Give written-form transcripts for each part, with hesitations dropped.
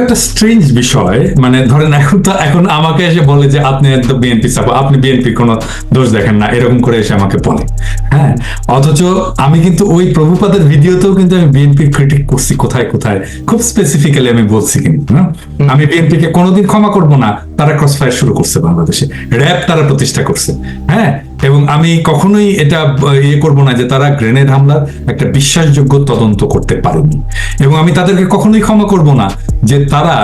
একটা স্ট্রেঞ্জ বিষয়, মানে ধরেন এখন আমাকে এসে বলে যে আপনি একদম বিএনপি সাপোর্ট, আপনি বিএনপির কোনো দোষ দেখেন না, এরকম করে এসে আমাকে বলে। হ্যাঁ, অথচ আমি কিন্তু ওই প্রভুপাদের ভিডিওতেও কিন্তু আমি বিএনপির ক্রিটিক করছি কোথায় কোথায়, খুব স্পেসিফিক্যালি আমি বলছি কিন্তু আমি বিএনপিকে কোনোদিন ক্ষমা করব না, তারা ক্রসফায়ার শুরু করছে বাংলাদেশে, র্যাব তারা প্রতিষ্ঠা করছে। হ্যাঁ, এবং আমি কখনোই এটা ইয়ে করব না যে তারা গ্রেনেড হামলার একটা বিশ্বাসযোগ্য তদন্ত করতে পারেনি, এবং আমি তাদেরকে কখনোই ক্ষমা করব না যে তারা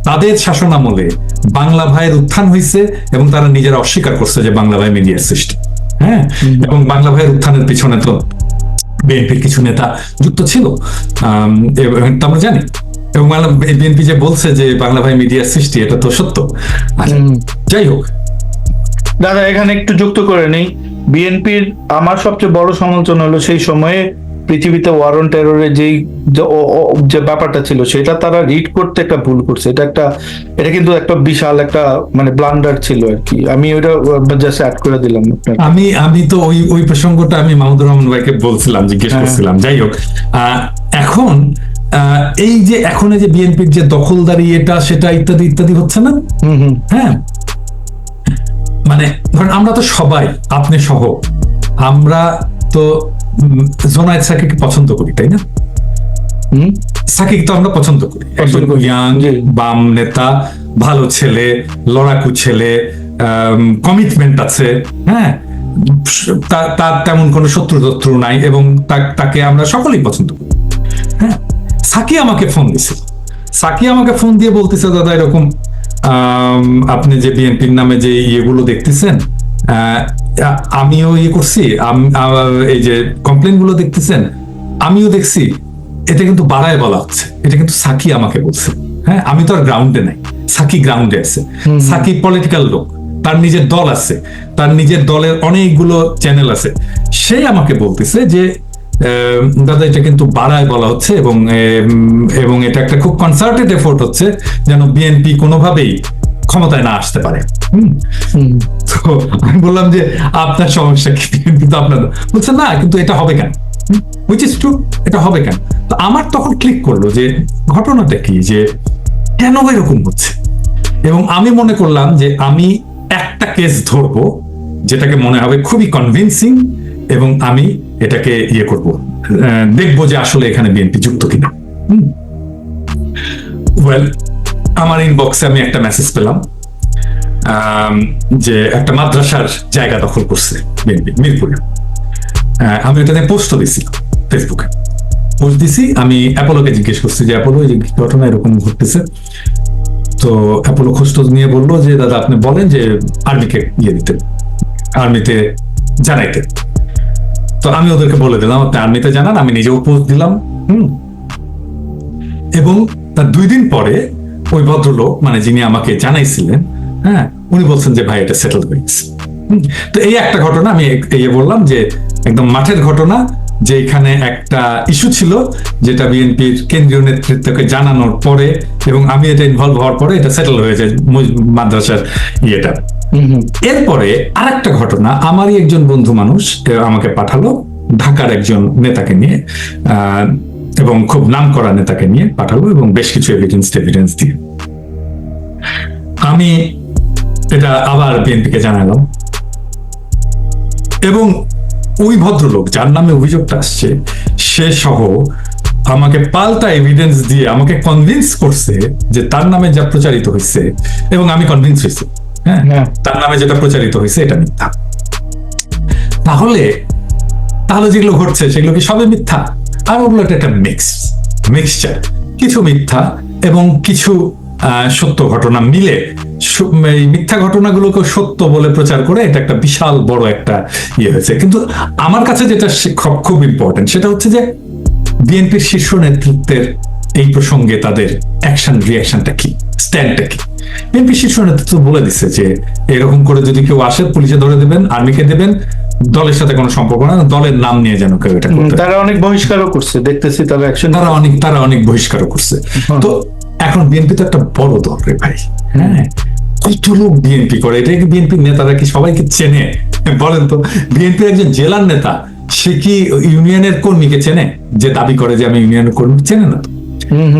তাদের শাসনামলে বাংলা ভাইয়ের উত্থান হয়েছে এবং তারা নিজেরা অস্বীকার করছে যে বাংলা ভাই মিডিয়ার সৃষ্টি। হ্যাঁ, এবং বাংলা ভাইয়ের উত্থানের পিছনে তো বিএনপির কিছু নেতা যুক্ত ছিল, আমরা জানি। এবং বিএনপি যে বলছে যে বাংলা ভাই মিডিয়ার সৃষ্টি, এটা তো সত্য। আচ্ছা, যাই হোক দাদা, এখানে একটু যুক্ত করে নেই, বিএনপির আমার সবচেয়ে বড় সমালোচনা হলো সেই সময়ে পৃথিবীতে ওয়ার অন টেররের যে ব্যাপারটা ছিল সেটা তারা রিড করতে একটা ভুল করছে। এটা কিন্তু একটা বিশাল একটা মানে ব্লান্ডার ছিল আর কি। আমি ওটা জাস্ট অ্যাড করে দিলাম। আমি তো ওই প্রসঙ্গটা আমি মাহমুদুর রহমান ভাইকে বলছিলাম, জিজ্ঞেস করছিলাম। যাই হোক, এখন এই যে এখন এই যে বিএনপির যে দখলদারি এটা সেটা ইত্যাদি ইত্যাদি হচ্ছে না। হ্যাঁ, মানে ধরেন আমরা তো সবাই, আপনি সহ, আমরা তো জোনায়েদ সাকিকে পছন্দ করি, তাই না? সাকিক তো আমরা পছন্দ করি, একজন ইয়াং বাম নেতা, ভালো ছেলে, লড়াকু ছেলে, কমিটমেন্ট আছে। হ্যাঁ, তার তেমন কোনো শত্রু নাই, এবং তাকে আমরা সকলেই পছন্দ করি। হ্যাঁ, সাকি আমাকে ফোন দিয়ে বলতেছে, দাদা এরকম আপনি যে বিএনপির নামে যে ইয়েগুলো দেখতেছেন, আমিও ইয়ে করছি, এই যে কমপ্লেন গুলো দেখতেছেন আমিও দেখছি, এটা কিন্তু বাড়ায় বলা হচ্ছে, এটা কিন্তু সাকি আমাকে বলছে। হ্যাঁ, আমি তো আর গ্রাউন্ডে নাই, সাকি গ্রাউন্ডে আছে। সাকি পলিটিক্যাল লোক, তার নিজের দল আছে, তার নিজের দলের অনেকগুলো চ্যানেল আছে। সে আমাকে বলতেছে যে দাদা এটা কিন্তু বাড়ায় বলা হচ্ছে, এবং এটা একটা খুব কনসার্টেড এফোর্ট হচ্ছে যেন বিএনপি কোনোভাবেই ক্ষমতায় না আসতে পারে। তো আমি বললাম যে আপনার সমস্যা কি? কিন্তু আপনার বলছে না, কিন্তু এটা হবে কেন? হুইচ ইজ ট্রু, এটা হবে কেন? তো আমার তখন ক্লিক করলো যে ঘটনাটা কি, যে কেন এরকম হচ্ছে। এবং আমি মনে করলাম যে আমি একটা কেস ধরবো যেটাকে মনে হবে খুবই কনভিন্সিং, এবং আমি এটাকে ইয়ে করব, দেখবো যে আসলে এখানে বিএনপি যুক্ত কিনা। ওয়েল, আমার ইনবক্সে আমি একটা মেসেজ পেলাম যে একটা মাদ্রাসার জায়গা দখল করছে বিএনপি মিরপুরে। আমি এটা নিয়ে পোস্টও দিছিলাম, ফেসবুকে পোস্ট দিছি। আমি অ্যাপোলোকে জিজ্ঞেস করছি যে অ্যাপোলো, এই ঘটনা এরকম ঘটতেছে। তো অ্যাপোলো খোঁজ নিয়ে বললো যে দাদা আপনি বলেন যে আর্মিকে ইয়ে দিতে, আর্মিতে জানাইতে। তো আমি ওদেরকে বলে দিলাম আপনি আর্মিতে জানান, আমি নিজেও পোস্ট দিলাম। এবং তার 2 দিন পরে ওই ভদ্রলোক, মানে যিনি আমাকে জানাইছিলেন, হ্যাঁ, উনি বলছেন যে ভাই এটা সেটেল হয়ে গেছে। তো এই একটা ঘটনা আমি বললাম যে একদম মাঠের ঘটনা, যে এখানে একটা ইস্যু ছিল যেটা বিএনপির কেন্দ্রীয় নেতৃত্বকে জানানোর পরে এবং আমি এটা ইনভলভ হওয়ার পরে এটা সেটেল হয়ে যায় মাদ্রাসার ইয়েটা। এরপরে আরেকটা ঘটনা, আমারই একজন বন্ধু মানুষ আমাকে পাঠালো, ঢাকার একজন নেতাকে নিয়ে, এবং খুব নাম করা নেতাকে নিয়ে পাঠালো, এবং বেশ কিছু এভিডেন্স দিয়ে আমি এটা আবার বিএনপিকে জানালাম। এবং ওই ভদ্রলোক যার নামে অভিযোগটা আসছে, সে সহ আমাকে পাল্টা এভিডেন্স দিয়ে আমাকে কনভিন্স করছে যে তার নামে যা প্রচারিত হয়েছে, এবং আমি কনভিন্স হয়েছি, হ্যাঁ, তার নামে যেটা প্রচারিত হয়েছে এটা মিথ্যা। তাহলে যেগুলো ঘটছে সেগুলো কি সবে মিথ্যা? আর ওগুলো একটা মিক্সচার, কিছু মিথ্যা এবং কিছু সত্য ঘটনা মিলে এই মিথ্যা ঘটনাগুলোকে সত্য বলে প্রচার করে এটা একটা বিশাল বড় একটা ইয়ে হয়েছে। কিন্তু আমার কাছে যেটা খুব ইম্পর্টেন্ট সেটা হচ্ছে যে বিএনপির শীর্ষ নেতৃত্বের এই প্রসঙ্গে তাদের রিয়াকশনটা কি, স্ট্যান্ডটা কি। বিএনপির শীর্ষ নেতৃত্ব বলে দিচ্ছে যে এরকম করে যদি কেউ আসে পুলিশে ধরে দেবেন, আর্মিকে দেবেন, দলের সাথে কোনো সম্পর্ক না, দলের নাম নিয়ে যেন কেউ এটা করতে। তারা অনেক বহিষ্কারও করছে, দেখতেছি তারা অনেক বহিষ্কারও করছে। তো এখন বিএনপি তো একটা বড় দল রে ভাই, হ্যাঁ, কত লোক বিএনপি করে, এটা কি বিএনপির নেতারা কি সবাইকে চেনে? বলেন তো, বিএনপির একজন জেলার নেতা সে কি ইউনিয়নের কর্মীকে চেনে যে দাবি করে যে আমি ইউনিয়নের কর্মী? চেনে না।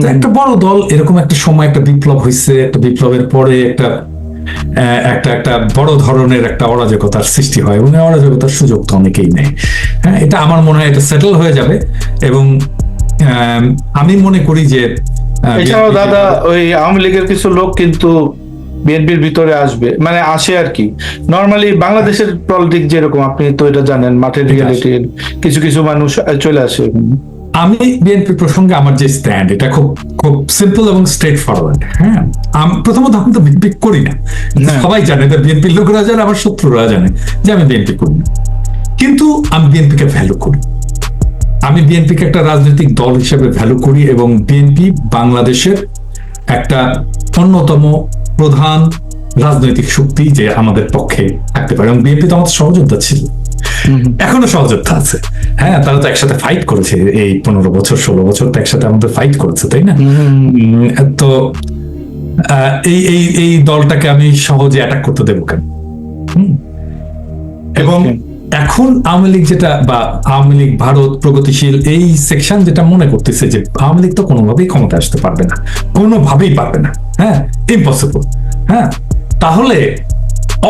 তো একটা বড় দল, এরকম একটা সময় একটা বিপ্লব হয়েছে, একটা বিপ্লবের পরে একটা একটা বড় ধরনের একটা অরাজকতার সৃষ্টি হয়, এবং এই অরাজকতার সুযোগ তো অনেকেই নেয়। হ্যাঁ, এটা আমার মনে হয় এটা সেটেল হয়ে যাবে, এবং আমি মনে করি যে এছাড়াও BNP দাদা ওই আওয়ামী লীগের কিছু লোক কিন্তু বিএনপির ভিতরে আসবে, মানে আসে আর কি। নর্মালি বাংলাদেশের পলিটিক্স যেরকম, আপনি তো এটা জানেন, মাঠের রিয়ালিটির কিছু কিছু মানুষ চলে আসে। আমি বিএনপি প্রসঙ্গে আমার যে স্ট্যান্ড, এটা খুব খুব সিম্পল এবং স্ট্রেট ফরওয়ার্ড। হ্যাঁ, প্রথমত আমি তো বিএনপি করি না, সবাই জানে, বিএনপির লোকরা জানে, আমার শত্রুরা জানে যে আমি বিএনপি করি না, কিন্তু আমি বিএনপিকে ভ্যালু করি। আমি বিএনপিকে একটা রাজনৈতিক দল হিসেবে ভ্যালু করি, এবং বিএনপি বাংলাদেশের একটা অন্যতম প্রধান রাজনৈতিক শক্তি যে আমাদের পক্ষে থাকতে পারে, এবং বিএনপি তো আমাদের সহযোদ্ধা ছিল, এখনো সহযোদ্ধা আছে। হ্যাঁ, তারা তো একসাথে ফাইট করেছে, এই 15 বছর 16 বছর তো একসাথে আমাদের ফাইট করেছে, তাই না? তো এই দলটাকে আমি সহজে অ্যাটাক করতে দেবো কেন? এবং এখন আওয়ামী লীগ যেটা, বা আওয়ামী লীগ, ভারত, প্রগতিশীল এই সেকশন যেটা মনে করতেছে যে আওয়ামী লীগ তো কোনোভাবেই ক্ষমতা আসতে পারবে না, কোনোভাবেই পারবে না, হ্যাঁ, ইম্পসিবল। হ্যাঁ, তাহলে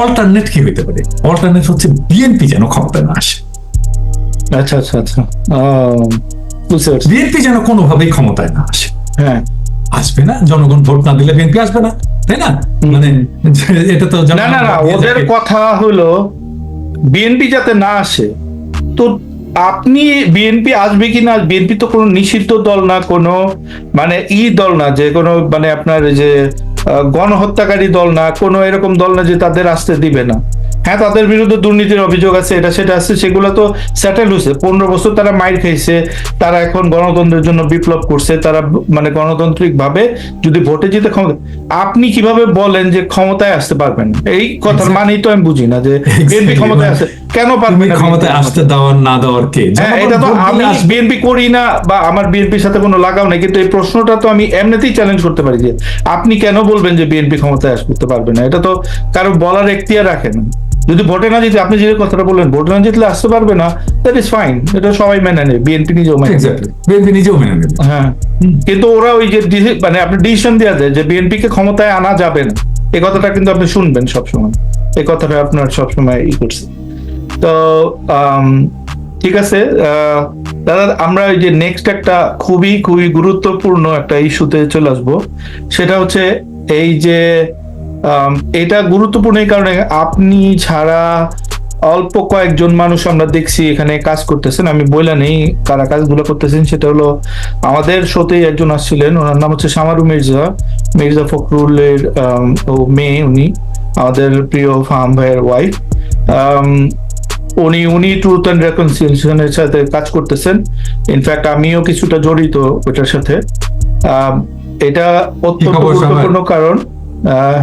অল্টারনেট কি হইতে পারে? অল্টারনেট হচ্ছে বিএনপি যেন ক্ষমতায় না আসে। আচ্ছা আচ্ছা আচ্ছা, বুঝতে পারছি। বিএনপি যেন কোনোভাবেই ক্ষমতায় না আসে। হ্যাঁ, আসবে না, জনগণ ভোট না দিলে বিএনপি আসবে না, তাই না? মানে এটা তো না না না, ওদের কথা হলো বিএনপি যাতে না আসে। তো আপনি বিএনপি আসবে কি না, বিএনপি তো কোনো নিষিদ্ধ দল না, কোনো মানে দল না, যে কোনো মানে আপনার যে গণহত্যাকারী দল না, কোনো এরকম দল না যে তাদের আসতে দিবে না। হ্যাঁ, তাদের বিরুদ্ধে দুর্নীতির অভিযোগ আছে, এটা সেটা আছে, সেগুলো তো সেটেল হয়েছে। 15 বছর তারা মাইর খাইছে, তারা এখন গণতন্ত্রের জন্য বিপ্লব করছে, তারা মানে গণতান্ত্রিক ভাবে যদি ভোটে জিতে ক্ষমতা, আপনি কিভাবে বলেন যে ক্ষমতায় আসতে পারবেন? এই কথার মানেই তো আমি বুঝি না যে বিএনপি ক্ষমতায় আসে কেন পারবে না। ক্ষমতায় আসতে দেওয়ার না দেওয়ার কে? হ্যাঁ, এটা তো আমি বিএনপি করি না, বা আমার বিএনপির সাথে কোনো লাগাও নেই, কিন্তু এই প্রশ্নটা তো আমি এমনিতেই চ্যালেঞ্জ করতে পারি যে আপনি কেন বলবেন যে বিএনপি ক্ষমতায় আসতে পারবে না? এটা তো কারো বলার এখতিয়ার রাখে না। যদি ভোটে না জিতে, আপনি যে কথাটা বললেন, ভোটে না জিতলে আসতে পারবে না, দ্যাট ইজ ফাইন, এটা সবাই মেনে নেয়, বিএনপি নিজেও মেনে নেয়। বিএনপি নিজেও মেনে নেবে। হ্যাঁ, কিন্তু ওরা ওই যে মানে আপনি ডিসিশন দেওয়া যায় যে বিএনপি কে ক্ষমতায় আনা যাবে না, এই কথাটা কিন্তু আপনি শুনবেন সবসময়, এই কথাটা আপনার সবসময় করছে। তো ঠিক আছে দাদা, আমরা ওই যে নেক্সট একটা খুবই খুবই গুরুত্বপূর্ণ একটা ইস্যুতে চলে আসবো। সেটা হচ্ছে এই যে এটা গুরুত্বপূর্ণ এই কারণে, আপনি ছাড়া অল্প কয়েকজন মানুষ আমরা দেখছি এখানে কাজ করতেছেন। আমি বলে নেই কারা কাজগুলো করতেছেন। সেটা হলো আমাদের শোতেই একজন আসছিলেন, ওনার নাম হচ্ছে শামারু মির্জা, মির্জা ফখরুলের মেয়ে, উনি আমাদের প্রিয় ফাহাম ভাইয়ের ওয়াইফ। উনি ট্রুথ অ্যান্ড রেকনসিলিয়েশনের সাথে কাজ করতেছেন। ইনফ্যাক্ট আমিও কিছুটা জড়িত ওটার সাথে। এটা অত্যন্ত গুরুত্বপূর্ণ কারণ,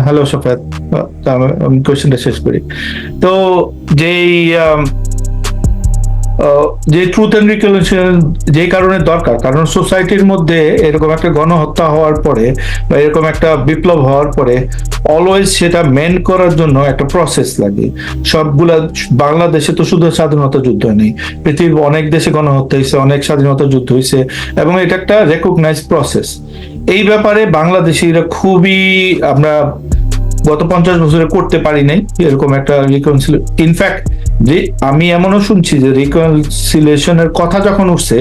হ্যালো সফাত, আমি কোয়েশ্চেনটা শেষ করি। তো যে ট্রুথ অ্যান্ড রিকনসিলিয়েশন যে কারণে দরকার, কারণ সোসাইটির মধ্যে এরকম একটা গণহত্যা হওয়ার পরে বা এরকম একটা বিপ্লব হওয়ার পরে অলওয়েজ সেটা মেন করার জন্য একটা প্রসেস লাগে। সবগুলা, বাংলাদেশে তো শুধু স্বাধীনতা যুদ্ধ নেই, পৃথিবীর অনেক দেশে গণহত্যা হয়েছে, অনেক স্বাধীনতা যুদ্ধ হয়েছে, এবং এটা একটা রেকগনাইজ প্রসেস। এই ব্যাপারে বাংলাদেশিরা খুবই, আমরা গত 50 বছরে করতে পারি নাই এরকম একটা রিকনসিলিয়েশন। ইনফ্যাক্ট যে আমি এমনও শুনছি যে রিকনসিলিয়েশনের কথা যখন উঠছে,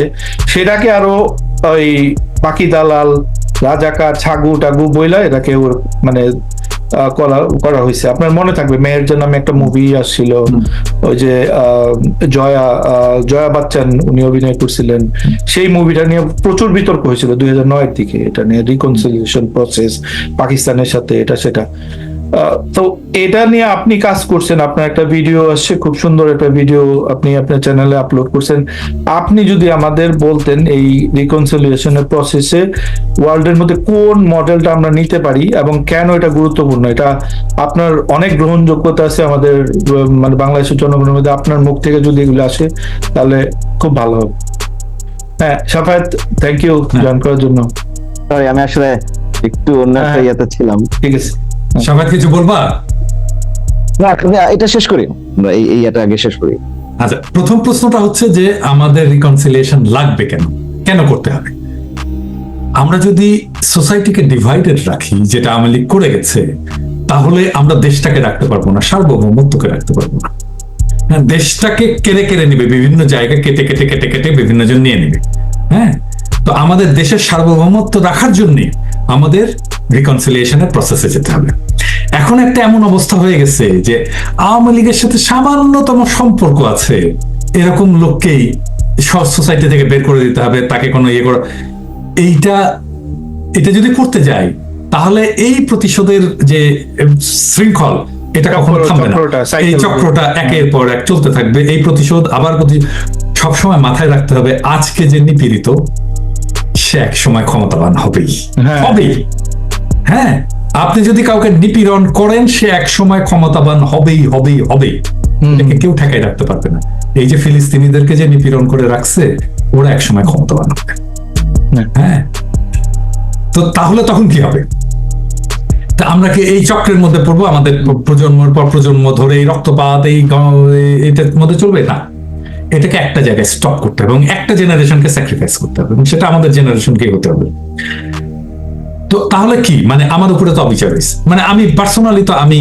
সেটাকে আরো ওই পাকি দালাল, রাজাকার, ছাগু টাগু বইলা এটাকে মানে করা হয়েছে। আপনার মনে থাকবে মেহেরজান নামে একটা মুভি আসছিল, ওই যে জয়া বাচ্চান উনি অভিনয় করছিলেন, সেই মুভিটা নিয়ে প্রচুর বিতর্ক হয়েছিল 2009 দিকে, এটা নিয়ে রিকনসিলিয়েশন প্রসেস পাকিস্তানের সাথে, এটা সেটা। তো এটা নিয়ে আপনি কাজ করছেন, আপনার একটা ভিডিও আসছে, খুব সুন্দর একটা ভিডিও আপনি আপনার চ্যানেলে আপলোড করছেন। আপনি যদি আমাদের বলতেন এই রিকনসিলিয়েশনের প্রসেসে ওয়ার্ল্ডের মধ্যে কোন মডেলটা আমরা নিতে পারি এবং কেন এটা গুরুত্বপূর্ণ, এটা আপনার অনেক গ্রহণযোগ্যতা আছে আমাদের মানে বাংলাদেশের জনগণের মধ্যে, আপনার মুখ থেকে যদি এগুলো আসে তাহলে খুব ভালো হবে। হ্যাঁ সাফায়াত, থ্যাংক ইউ জয়েন করার জন্য। আমি আসলে একটু অন্য একটা ইয়েতে ছিলাম। ঠিক আছে, সবাই কিছু বলবা? না, এটা শেষ করি, এই এটা আগে শেষ করি। আচ্ছা, প্রথম প্রশ্নটা হচ্ছে যে আমাদের রিকনসিলিয়েশন লাগবে কেন, কেন করতে হবে? আমরা যদি সোসাইটিকে ডিভাইডেড রাখি, যেটা আওয়ামী লীগ করে গেছে, তাহলে আমরা দেশটাকে রাখতে পারবো না, সার্বভৌমত্বকে রাখতে পারবো না। হ্যাঁ, দেশটাকে কেড়ে কেড়ে নিবে, বিভিন্ন জায়গায় কেটে কেটে কেটে কেটে বিভিন্ন জন নিয়ে নিবে। হ্যাঁ, তো আমাদের দেশের সার্বভৌমত্ব রাখার জন্য আমাদের রিকনসিলিয়েশনের প্রসেসে যেতে হবে। এখন একটা এমন অবস্থা হয়ে গেছে যে আওয়ামী লীগের সাথে সামান্যতম সম্পর্ক আছে এরকম লোককেই সোসাইটি থেকে বের করে দিতে হবে, তাকে কোনো ইয়ে করা, এটা যদি করতে যাই তাহলে এই প্রতিশোধের যে শৃঙ্খল, এটা কখনো থামবে না। এই চক্রটা একের পর এক চলতে থাকবে, এই প্রতিশোধ আবার সবসময় মাথায় রাখতে হবে, আজকে যে নিপীড়িত সে এক সময় ক্ষমতাবান হবেই। হ্যাঁ, আপনি যদি কাউকে নিপীড়ন করেন সে এক সময় ক্ষমতাবান হবেই। এটাকে কেউ ঠেকাই রাখতে পারবে না। এই যে ফিলিস্তিনিদেরকে যে নিপীড়ন করে রাখছে, ওরা এক সময় ক্ষমতাবান হবে। হ্যাঁ, তো তাহলে তখন কি হবে? তা আমরা কি এই চক্রের মধ্যে পড়বো? আমাদের প্রজন্মের পর প্রজন্ম ধরে এই রক্তপাত এটার মধ্যে চলবে না। এটাকে একটা জায়গায় স্টপ করতে হবে এবং একটা জেনারেশনকে স্যাক্রিফাইস করতে হবে, এবং সেটা আমাদের জেনারেশনকেই হতে হবে। তো তাহলে কি মানে আমার উপরে তো অবিচার হয়েছে, মানে আমি পার্সোনালি তো আমি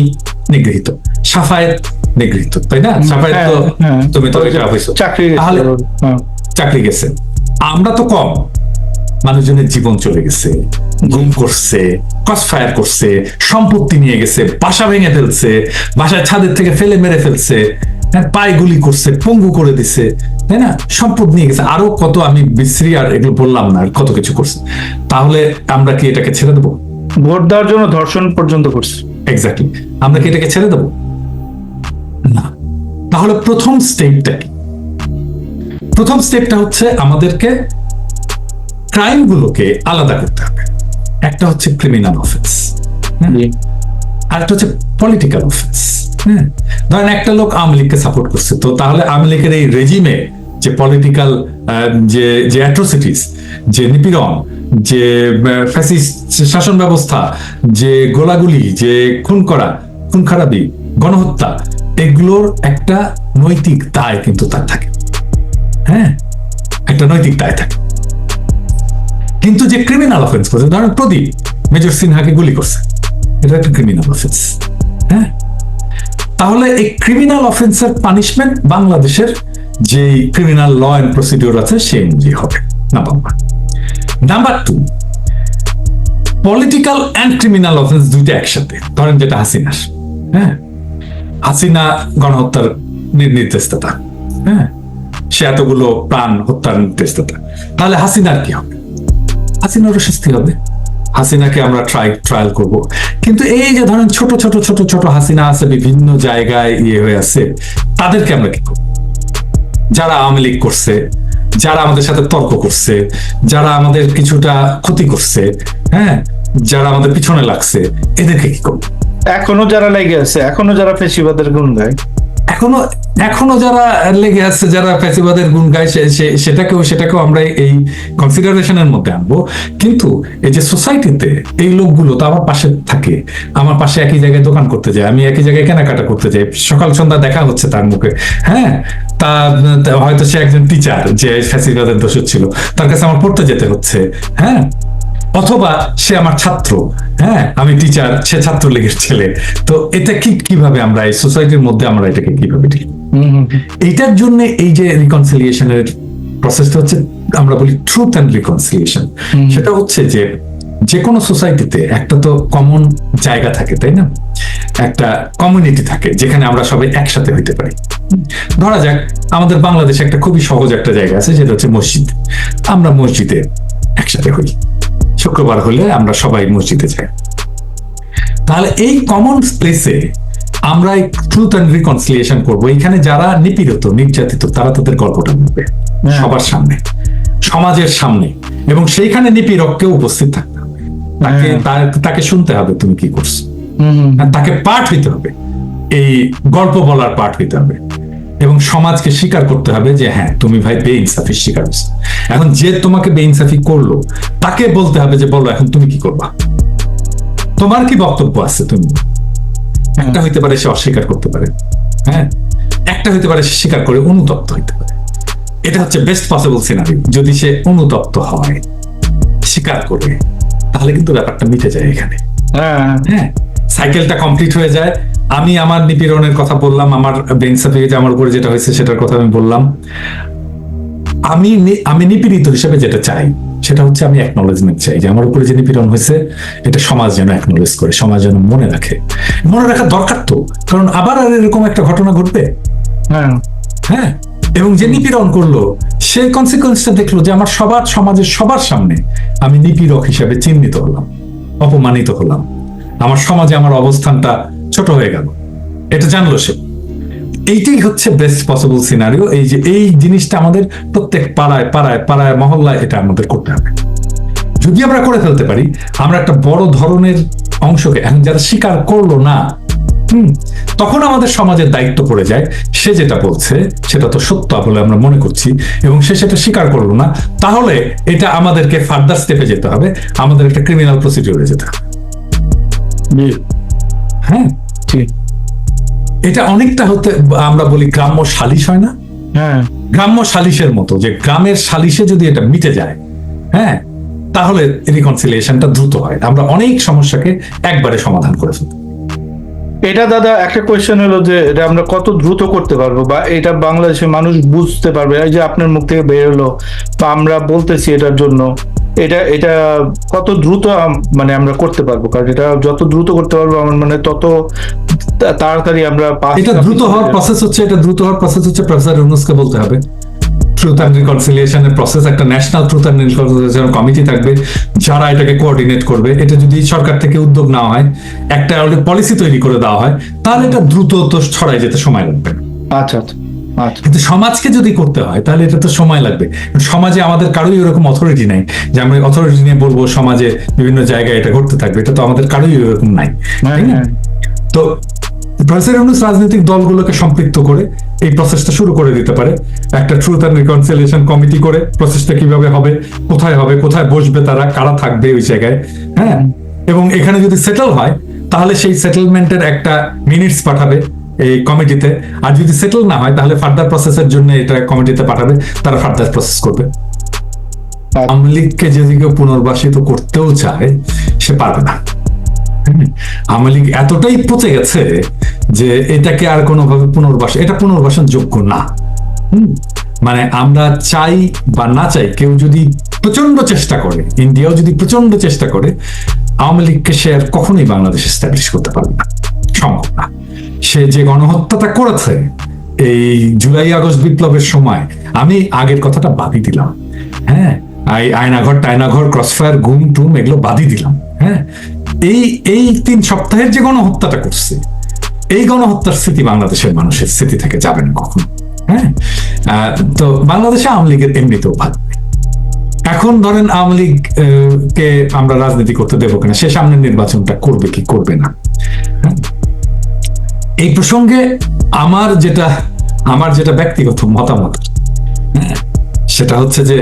নিগৃহীত, সাফায়েত নিগৃহীত, তাই না? সাফায়েত তো তুমি তো চাকরি গেছে, আমরা তো কম, মানুষজনের জীবন চলে গেছে, গুম করছে, ক্রসফায়ার করছে, সম্পত্তি নিয়ে গেছে, বাসা ভেঙে ফেলছে, বাসার ছাদের থেকে ফেলে মেরে ফেলছে, পায়ে গুলি করছে, পঙ্গু করে দিছে, তাই না? সম্পদ নিয়ে গেছে, আরো কত আমি বিশ্রী আর এগুলো বললাম না, কত কিছু করছে। তাহলে আমরা কি এটাকে ছেড়ে দেবো? ভোট দেওয়ার জন্য ধর্ষণ পর্যন্ত করছে। এক্স্যাক্টলি, আমরা কি এটাকে ছেড়ে দেবো? না। তাহলে প্রথম স্টেপটা কি? প্রথম স্টেপটা হচ্ছে আমাদেরকে ক্রাইম গুলোকে আলাদা করতে হবে। একটা হচ্ছে ক্রিমিনাল অফেন্স, আর একটা হচ্ছে পলিটিক্যাল অফেন্স। হ্যাঁ, ধরেন একটা লোক আওয়ামী লীগকে সাপোর্ট করছে, তো তাহলে আওয়ামী লীগের এই রেজিমে যে পলিটিক্যাল যে অ্যাট্রোসিটিস, যে নিপীড়ন, যে ফ্যাসিস্ট শাসন ব্যবস্থা, যে গোলাগুলি, যে খুন করা, খুন খারাপি, গণহত্যা, এগুলোর একটা নৈতিক দায় কিন্তু তার থাকে। হ্যাঁ, একটা নৈতিক দায় থাকে। কিন্তু যে ক্রিমিনাল অফেন্স করছে, ধরেন প্রদীপ মেজর সিনহাকে গুলি করছে, এটা একটা ক্রিমিনাল অফেন্স। হ্যাঁ, তাহলে এই ক্রিমিনাল অফেন্সের পানিশমেন্ট বাংলাদেশের যে ক্রিমিনাল ল এন্ড প্রসিডিওর আছে সেই অনুযায়ী হবে। Number 2, political and criminal offence দুইটা একসাথে। ধরেন যেটা হাসিনার, হ্যাঁ, হাসিনা গণহত্যার নির্দেশদাতা, হ্যাঁ, সে এতগুলো প্রাণ হত্যার নির্দেশদাতা, তাহলে হাসিনার কি হবে? হাসিনারও শাস্তি হবে, হাসিনাকে আমরা ট্রায়াল করব। কিন্তু এই যে ধরেন ছোট ছোট ছোট ছোট হাসিনা আছে, বিভিন্ন জায়গায় ইয়ে হয়ে আছে, তাদেরকে আমরা কি করব? যারা আওয়ামী লীগ করছে, যারা আমাদের সাথে তর্ক করছে, যারা আমাদের কিছুটা ক্ষতি করছে, হ্যাঁ, যারা আমাদের পিছনে লাগছে, এদেরকে কি করব? এখনো যারা লেগে আছে, এখনো যারা ফেসিবাদের গুণ গায়, এখনো যারা লেগে আছে, যারা ফ্যাসিবাদের গুণ গায়, সেটাকেও আমরা এই কনসিডারেশনের মধ্যে আনবো। কিন্তু এই যে সোসাইটিতে এই লোকগুলো তো আমার পাশে থাকে, আমার পাশে একই জায়গায় দোকান করতে যায়, আমি একই জায়গায় কেনাকাটা করতে যাই, সকাল সন্ধ্যা দেখা হচ্ছে তার মুখে। হ্যাঁ, তা হয়তো সে একজন টিচার যে ফ্যাসিবাদের দোষর ছিল, তার কাছে আমার পড়তে যেতে হচ্ছে। হ্যাঁ, অথবা সে আমার ছাত্র, হ্যাঁ, আমি টিচার, সে ছাত্রলীগের ছেলে। তো এটা কিভাবে আমরা এই সোসাইটির মধ্যে আমরা এটাকে কিভাবে ঠিক, এইটার জন্য এই যে রিকনসিলিয়েশনের প্রসেসটা হচ্ছে, আমরা বলি ট্রুথ অ্যান্ড রিকনসিলিয়েশন। সেটা হচ্ছে যে কোনো সোসাইটিতে একটা তো কমন জায়গা থাকে, তাই না? একটা কমিউনিটি থাকে যেখানে আমরা সবাই একসাথে হইতে পারি। ধরা যাক আমাদের বাংলাদেশে একটা খুবই সহজ একটা জায়গা আছে, যেটা হচ্ছে মসজিদ। আমরা মসজিদে একসাথে হই, শুক্রবার হলে আমরা সবাই মসজিদে যাই। তাহলে এই কমন প্লেসে আমরা ট্রুথ অ্যান্ড রিকনসিলিয়েশন করবো। এখানে যারা নিপীড়িত, নির্যাতিত, তারা তাদের গল্পটা বলবে সবার সামনে, সমাজের সামনে, এবং সেইখানে নিপীড়ককে উপস্থিত থাকতে হবে, তাকে শুনতে হবে তুমি কি করছো, তাকে পার্ট হইতে হবে, এই গল্প বলার পার্ট হইতে হবে, এবং সমাজকে স্বীকার করতে হবে যে হ্যাঁ তুমি ভাই বেইনসাফির শিকার হয়েছো। এখন যে তোমাকে বেইনসাফি করলো তাকে বলতে হবে যে বলো এখন তুমি কি করবা, তোমার কি বক্তব্য আছে। তুমি একটা হইতে পারে সে অস্বীকার করতে পারে, হ্যাঁ, একটা হইতে পারে সে স্বীকার করে অনুতপ্ত হইতে পারে। এটা হচ্ছে বেস্ট পসিবল সিনারিও। যদি সে অনুতপ্ত হয় স্বীকার করে, তাহলে কিন্তু ব্যাপারটা মিটে যায় এখানে। হ্যাঁ, হ্যাঁ, সাইকেলটা কমপ্লিট হয়ে যায়। আমি আমার নিপীড়নের কথা বললাম, আমার বেঞ্চ সার্টিফিকেট আমার উপরে যেটা হয়েছে সেটার কথা আমি বললাম। আমি নিপীড়িত হিসেবে যেটা চাই সেটা হচ্ছে আমি অ্যাকনোলেজমেন্ট চাই যে আমার উপরে যে নিপীড়ন হয়েছে এটা সমাজ যেন অ্যাকনোলেজ করে, সমাজ যেন মনে রাখে। মনে রাখা দরকার তো, কারণ আবার আর এরকম একটা ঘটনা ঘটবে। হ্যাঁ, হ্যাঁ, এবং যে নিপীড়ন করলো সেই কনসিকুয়েন্সটা দেখলো যে আমার সমাজের সবার সামনে আমি নিপীড়ক হিসেবে চিহ্নিত হলাম, অপমানিত হলাম, আমার সমাজে আমার অবস্থানটা ছোট হয়ে গেল, এটা জানলো সে। এইটাই হচ্ছে বেস্ট পসিবল সিনারিও। এই যে এই জিনিসটা আমাদের প্রত্যেক পাড়ায় পাড়ায় পাড়ায় মহল্লায় এটা আমাদের করতে হবে। যদি আমরা করে ফেলতে পারি, আমরা একটা বড় ধরনের অংশকে, এখন যারা স্বীকার করলো না, তখন আমাদের সমাজের দায়িত্ব পড়ে যায়, সে যেটা বলছে সেটা তো সত্য বলে আমরা মনে করছি এবং সে সেটা স্বীকার করলো না, তাহলে এটা আমাদেরকে ফার্দার স্টেপে যেতে হবে, আমাদের একটা ক্রিমিনাল প্রসিডিউরে যেতে হবে। হ্যাঁ, ঠিক। এটা অনেকটা হতে আমরা বলি গ্রাম্য সালিশ হয় না? হ্যাঁ, গ্রাম্য সালিশের মতো, যে গ্রামের সালিশে যদি এটা মিটে যায়, হ্যাঁ, তাহলে রিকনসিলিয়েশনটা দ্রুত হয়, আমরা অনেক সমস্যাকে একবারে সমাধান করে ফেলতে। এটা দাদা একটা কোয়েশ্চেন হলো যে এটা আমরা কত দ্রুত করতে পারবো, বা এটা বাংলাদেশের মানুষ বুঝতে পারবে? এই যে আপনার মুখ থেকে বের হলো বা আমরা বলতেছি এটার জন্য, এটা এটা কত দ্রুত মানে আমরা করতে পারবো? কারণ এটা যত দ্রুত করতে পারবো আমার মানে তত তাড়াতাড়ি আমরা এটা দ্রুত হওয়ার প্রসেস হচ্ছে, প্রফেসর ইউনূসকে বলতে হবে। ট্রুথ অ্যান্ড রিকনসিলিয়েশনের প্রসেস, একটা national truth and reconciliation committee থাকবে যারা এটাকে কোঅর্ডিনেট করবে। এটা যদি সরকার থেকে উদ্যোগ নেওয়া হয়, একটা পলিসি তৈরি করে দেওয়া হয়, তাহলে এটা দ্রুত তো ছড়াই যেতে সময় লাগবে। আচ্ছা আচ্ছা আচ্ছা। কিন্তু সমাজকে যদি করতে হয় তাহলে এটা তো সময় লাগবে। সমাজে আমাদের কারোই ওরকম অথরিটি নাই যে আমরা অথরিটি নিয়ে বলবো সমাজে বিভিন্ন জায়গায় এটা ঘটতে থাকবে, এটা তো আমাদের কারোই ওরকম নাই, তাই না? তো প্রফেসর ইউনূস রাজনৈতিক দলগুলোকে সম্পৃক্ত করে এই প্রসেসটা শুরু করে দিতে পারে, একটা ট্রুথ অ্যান্ড রিকনসিলিয়েশন কমিটি করে প্রসেসটা কিভাবে হবে, কোথায় বসবে তারা, কারা থাকবে ওই জায়গায়, হ্যাঁ, এবং এখানে যদি সেটেল হয় তাহলে সেই সেটেলমেন্টের একটা মিনিটস পাঠাবে এই কমিটিতে, আর যদি সেটেল না হয় তাহলে ফার্দার প্রসেসের জন্য এটা কমিটিতে পাঠাবে, তারা ফার্দার প্রসেস করবে। আওয়ামী লীগকে যদি কেউ পুনর্বাসিত করতেও চায় সে পারবে না। আওয়ামী লীগ এতটাই পচে গেছে যে এটাকে আর কোনোভাবে এটা পুনর্বাসন যোগ্য না। মানে আমরা চাই বা না চাই, কেউ যদি প্রচন্ড চেষ্টা করে, ইন্ডিয়াও যদি প্রচন্ড চেষ্টা করে, আওয়ামী লীগকে সে আর কখনোই বাংলাদেশে এস্টাবলিশ করতে পারবে না, সম্ভব না। সে যে গণহত্যাটা করেছে এই জুলাই আগস্ট বিপ্লবের সময়, আমি আগের কথাটা বাদই দিলাম, হ্যাঁ, আয়নাঘর ক্রসফায়ার গুম টুম এগুলো বাদই দিলাম, হ্যাঁ, এই 3 সপ্তাহের যে গণহত্যাটা করছে, এই গণহত্যার স্মৃতি বাংলাদেশের মানুষের স্মৃতি থেকে যাবে না কখনো। হ্যাঁ, তো বাংলাদেশে আওয়ামী লীগের এমনিতেও ভাগ নেই। এখন ধরেন আওয়ামী লীগ কে আমরা রাজনীতি করতে দেবো কিনা, সে সামনের নির্বাচনটা করবে কি করবে না, এই প্রসঙ্গে আমার যেটা ব্যক্তিগত মতামত, সেটা হচ্ছে যে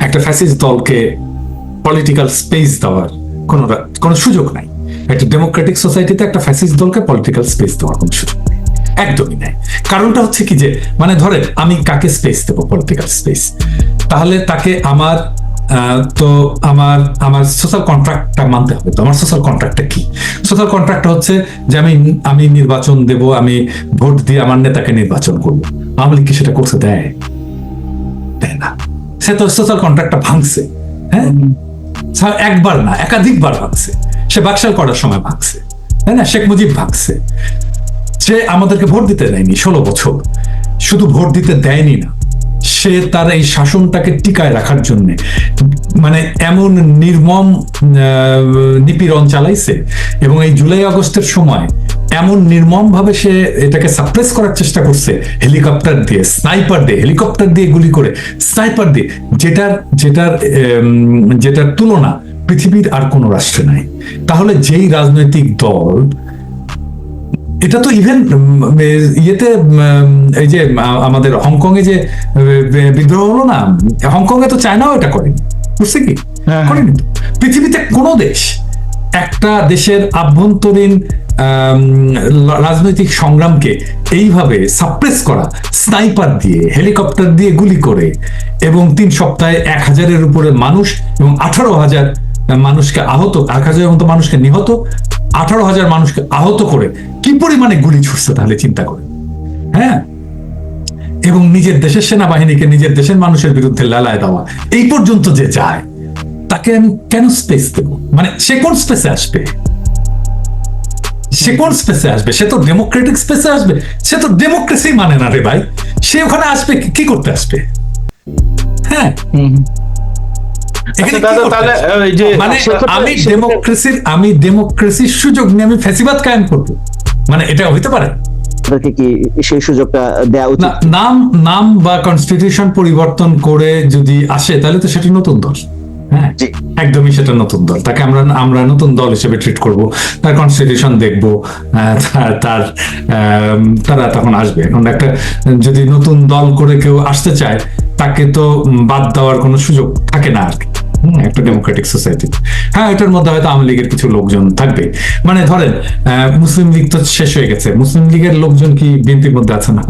একটা ফ্যাসিস্ট দলকে পলিটিক্যাল স্পেস দেওয়ার কোনো সুযোগ নাই। একটা ডেমোক্রেটিক সোসাইটিতে একটা ফ্যাসিস্ট দলকে পলিটিক্যাল স্পেস দেওয়ার কোনো সুযোগ নেই, একদমই নাই। কারণটা হচ্ছে কি যে, মানে ধরেন আমি কাকে স্পেস দেবো পলিটিক্যাল স্পেস, তাহলে তাকে আমার সোশ্যাল কন্ট্রাক্টটা মানতে হবে। তো আমার সোশ্যাল কন্ট্রাক্টটা কি? সোশ্যাল কন্ট্রাক্টটা হচ্ছে যে আমি নির্বাচন দেব, আমি ভোট দিয়ে আমার নেতাকে নির্বাচন করবো। আওয়ামী লীগ কি সেটা করতে দেয় না? সে তো সোশ্যাল কন্ট্রাক্টটা ভাঙছে, হ্যাঁ, একবার না একাধিকবার ভাঙছে। সে বাকশাল করার সময় ভাঙছে, তাই না? শেখ মুজিব ভাঙছে। সে আমাদেরকে ভোট দিতে দেয়নি 16 বছর, শুধু ভোট দিতে দেয়নি না, সে তার এই শাসনটাকে টিকায় রাখার জন্য মানে এমন নির্মম নিপীড়ন চালাইছে, এবং এই জুলাই আগস্টের সময় এমন নির্মম ভাবে সে এটাকে সাপ্রেস করার চেষ্টা করছে, হেলিকপ্টার দিয়ে গুলি করে, স্নাইপার দিয়ে, যেটার তুলনা পৃথিবীর আর কোনো রাষ্ট্রে নাই। তাহলে যেই রাজনৈতিক দল, এটা তো ইভেন ইয়েতে এই যে আমাদের হংকং এ যে বিদ্রোহ হলো না, হংকং এ তো চায়নাও এটা করেনি, বুঝছে কি করেনি। পৃথিবীতে কোনো দেশ একটা দেশের আভ্যন্তরীণ রাজনৈতিক সংগ্রামকে এইভাবে সাপ্রেস করা, স্নাইপার দিয়ে, হেলিকপ্টার দিয়ে গুলি করে, এবং 3 সপ্তাহে 1000-এর উপরে মানুষ এবং 18,000 মানুষকে আহত, 1000 মতো মানুষকে নিহত, 18,000 মানুষকে আহত করে কি পরিমাণে গুলি ছুটছে তাহলে চিন্তা করে। হ্যাঁ, এবং নিজের দেশের সেনাবাহিনীকে নিজের দেশের মানুষের বিরুদ্ধে লালায় দেওয়া, এই পর্যন্ত যে যায়, তাকে আমি কেন স্পেস দেব? মানে সে কোন স্পেসে আসবে? সে কোন স্পেসে আসবে? সে তো ডেমোক্রেটিক স্পেসে আসবে? সে তো ডেমোক্রেসি মানে না রে ভাই। সে ওখানে আসবে কি করতে আসবে? হ্যাঁ, এখানে কি দাদা, করতে তাহলে আসবে? এই যে মানে আমি ডেমোক্রেসির সুযোগ নিয়ে আমি ফ্যাসিবাদ কায়েম করব, মানে এটা হইতে পারে? তাদেরকে কি সেই সুযোগটা দেওয়া উচিত? না, নাম বা কনস্টিটিউশন পরিবর্তন করে যদি আসে তাহলে তো সেটা নতুন দল। হ্যাঁ, জি। একদমই সেটা নতুন দল, তাকে আমরা নতুন দল হিসেবে ট্রিট করব, তার কনস্টিটিউশন দেখবো, তারা তখন আসবে। এখন একটা যদি নতুন দল করে কেউ আসতে চায়, তাকে তো বাদ দেওয়ার কোনো সুযোগ থাকে না আর কি। একটা ডেমোক্রেটিক সোসাইটি। হ্যাঁ, এটার মধ্যে হয়তো আওয়ামী লীগের কিছু লোকজন থাকবে। মানে ধরেন মুসলিম লীগ তো শেষ হয়ে গেছে, মুসলিম লীগের লোকজন কি বিএনপির মধ্যে আছে না?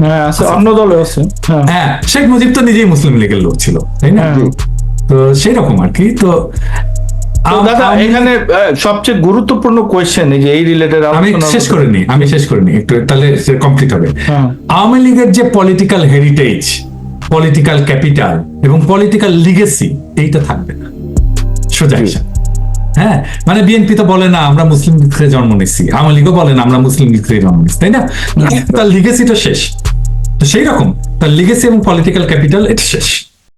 হ্যাঁ আছে, অন্য দলে আছে। হ্যাঁ, হ্যাঁ, শেখ মুজিব তো নিজেই মুসলিম লীগের লোক ছিল, তাই না? হ্যাঁ। তো সেই রকম আর কি। তো তো দাদা, এখানে সবচেয়ে গুরুত্বপূর্ণ কোয়েশ্চেন, এই যে এই রিলেটেড আমি শেষ করে নি একটু, তাহলে কমপ্লিট হবে। হ্যাঁ। আওয়ামী লীগের যে পলিটিক্যাল হেরিটেজ, পলিটিক্যাল ক্যাপিটাল এবং পলিটিক্যাল লিগেসি, এইটা থাকবে না সোজা হিসাব। হ্যাঁ, মানে বিএনপি তো বলে না আমরা মুসলিম লীগ থেকে জন্ম নিচ্ছি, আওয়ামী লীগও বলে না আমরা মুসলিম লীগ থেকে জন্ম নিচ্ছি, তাই না? তার লিগেসিটা শেষ। তো সেই রকম তার লিগেসি এবং পলিটিক্যাল ক্যাপিটাল এটা শেষ।